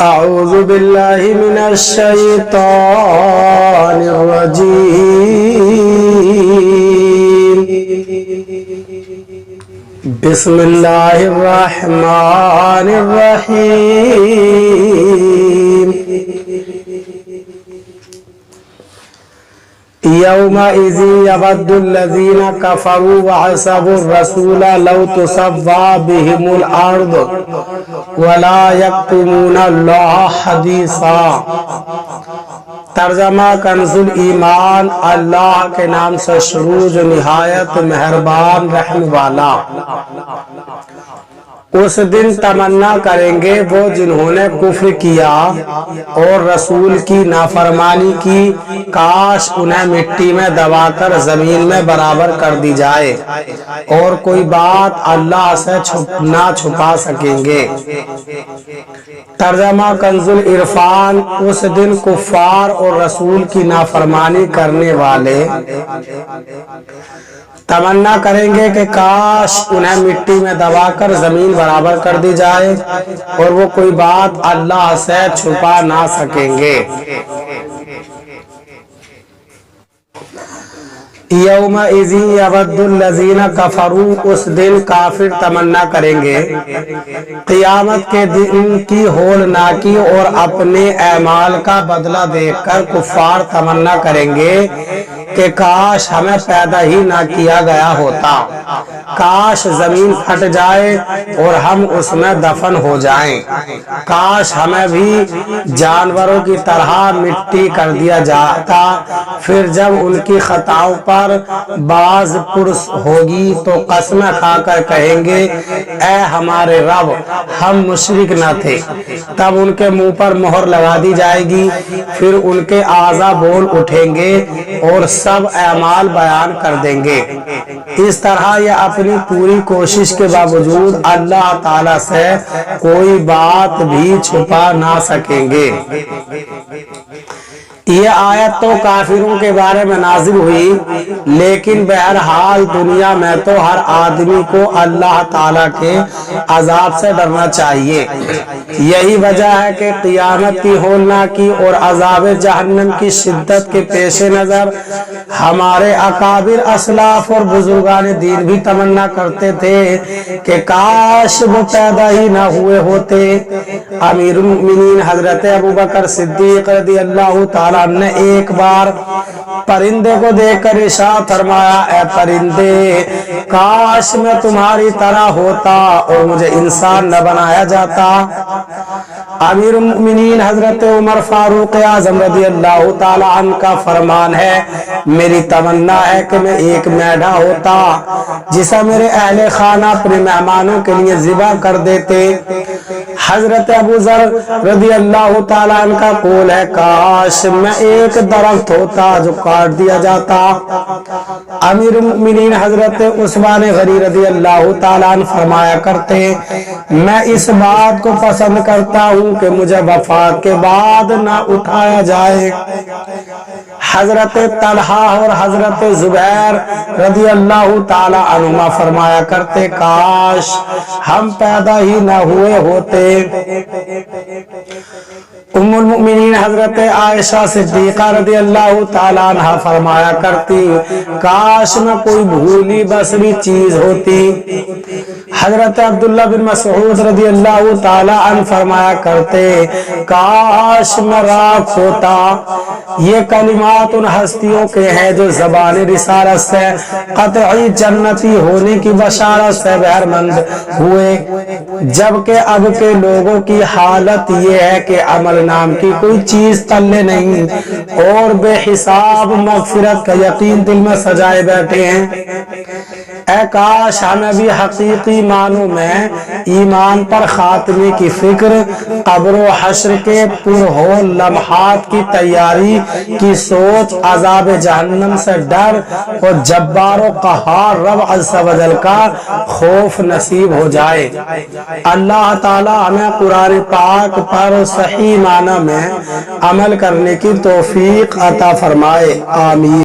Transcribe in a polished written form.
أعوذ بالله من الشيطان الرجيم. بسم الله الرحمن الرحيم. يومئذ يود الذين كفروا وعصوا الرسول لو تسوى بهم الأرض ولا يكتمون الله حديثا. ترجمہ کنزُ ایمان. اللہ کے نام سے شروع جو نہایت مہربان رحم والا. اس دن تمنا کریں گے وہ جنہوں نے کفر کیا اور رسول کی نافرمانی کی، کاش انہیں مٹی میں دبا کر زمین میں برابر کر دی جائے اور کوئی بات اللہ سے نہ چھپا سکیں گے. ترجمہ کنزُ العرفان. اس دن کفار اور رسول کی نافرمانی کرنے والے تمنا کریں گے کہ کاش انہیں مٹی میں دبا کر زمین برابر کر دی جائے اور وہ کوئی بات اللہ سے چھپا نہ سکیں گے. یومئذ یود الذین کفروا. اس دن کافر تمنا کریں گے قیامت کے دن کی ہولناکی اور اپنے اعمال کا بدلہ دیکھ کر کفار تمنا کریں گے کہ کاش ہمیں پیدا ہی نہ کیا گیا ہوتا، کاش زمین پھٹ جائے اور ہم اس میں دفن ہو جائیں، کاش ہمیں بھی جانوروں کی طرح مٹی کر دیا جاتا. پھر جب ان کی خطاؤں پر باز پرس ہوگی تو قسم کھا کر کہیں گے اے ہمارے رب ہم مشرک نہ تھے. تب ان کے منہ پر مہر لگا دی جائے گی، پھر ان کے اعضا بول اٹھیں گے اور سب اعمال بیان کر دیں گے. اس طرح یہ اپنی پوری کوشش کے باوجود اللہ تعالی سے کوئی بات بھی چھپا نہ سکیں گے. یہ آیت تو کافروں کے بارے میں نازل ہوئی، لیکن بہرحال دنیا میں تو ہر آدمی کو اللہ تعالیٰ کے عذاب سے ڈرنا چاہیے. یہی وجہ ہے کہ قیامت کی ہولناکی اور عذاب جہنم کی شدت کے پیش نظر ہمارے اکابر اسلاف اور بزرگان دین بھی تمنا کرتے تھے کہ کاش وہ پیدا ہی نہ ہوئے ہوتے. امیر المؤمنین حضرت ابوبکر صدیق رضی اللہ تعالیٰ نے ایک بار پرندے کو دیکھ کر ارشاد فرمایا اے پرندے کاش میں تمہاری طرح ہوتا اور مجھے انسان نہ بنایا جاتا. امیر المؤمنین حضرت عمر فاروق اعظم رضی اللہ تعالی عنہ کا فرمان ہے میری تمنا ہے کہ میں ایک میڈا ہوتا جسے میرے اہل خانہ اپنے مہمانوں کے لیے ذبح کر دیتے. حضرت ابو ذر رضی اللہ تعالی عنہ کا قول ہے کاش میں ایک درخت ہوتا جو کاٹ دیا جاتا. امیر المؤمنین حضرت عثمان غنی رضی اللہ تعالیٰ عنہ فرمایا کرتے میں اس بات کو پسند کرتا ہوں کہ مجھے وفات کے بعد نہ اٹھایا جائے. حضرت طلحہ اور حضرت زبیر رضی اللہ تعالیٰ عنہما فرمایا کرتے کاش ہم پیدا ہی نہ ہوئے ہوتے. ام المؤمنین حضرت عائشہ صدیقہ رضی اللہ تعالیٰ عنہ فرمایا کرتی کاش میں کوئی بھولی بسری چیز ہوتی. حضرت عبداللہ بن مسعود رضی اللہ تعالیٰ عنہ فرمایا کرتے کاش میں راکھ ہوتا. یہ کلمات ان ہستیوں کے ہیں جو زبان رسالت سے قطعی جنتی ہونے کی بشارت سے بہرمند ہوئے، جبکہ اب کے لوگوں کی حالت یہ ہے کہ عمل نام کی کوئی چیز تلے نہیں اور بے حساب مغفرت کا یقین دل میں سجائے بیٹھے ہیں. اے کاش ہمیں بھی حقیقی معنوں میں ایمان پر خاتمے کی فکر، قبر و حشر کے پرہول لمحات کی تیاری کی سوچ، عذاب جہنم سے ڈر اور جبار و قہار رب عز و جل کا خوف نصیب ہو جائے. اللہ تعالی ہمیں قرآن پاک پر صحیح معنی میں عمل کرنے کی توفیق عطا فرمائے. آمین.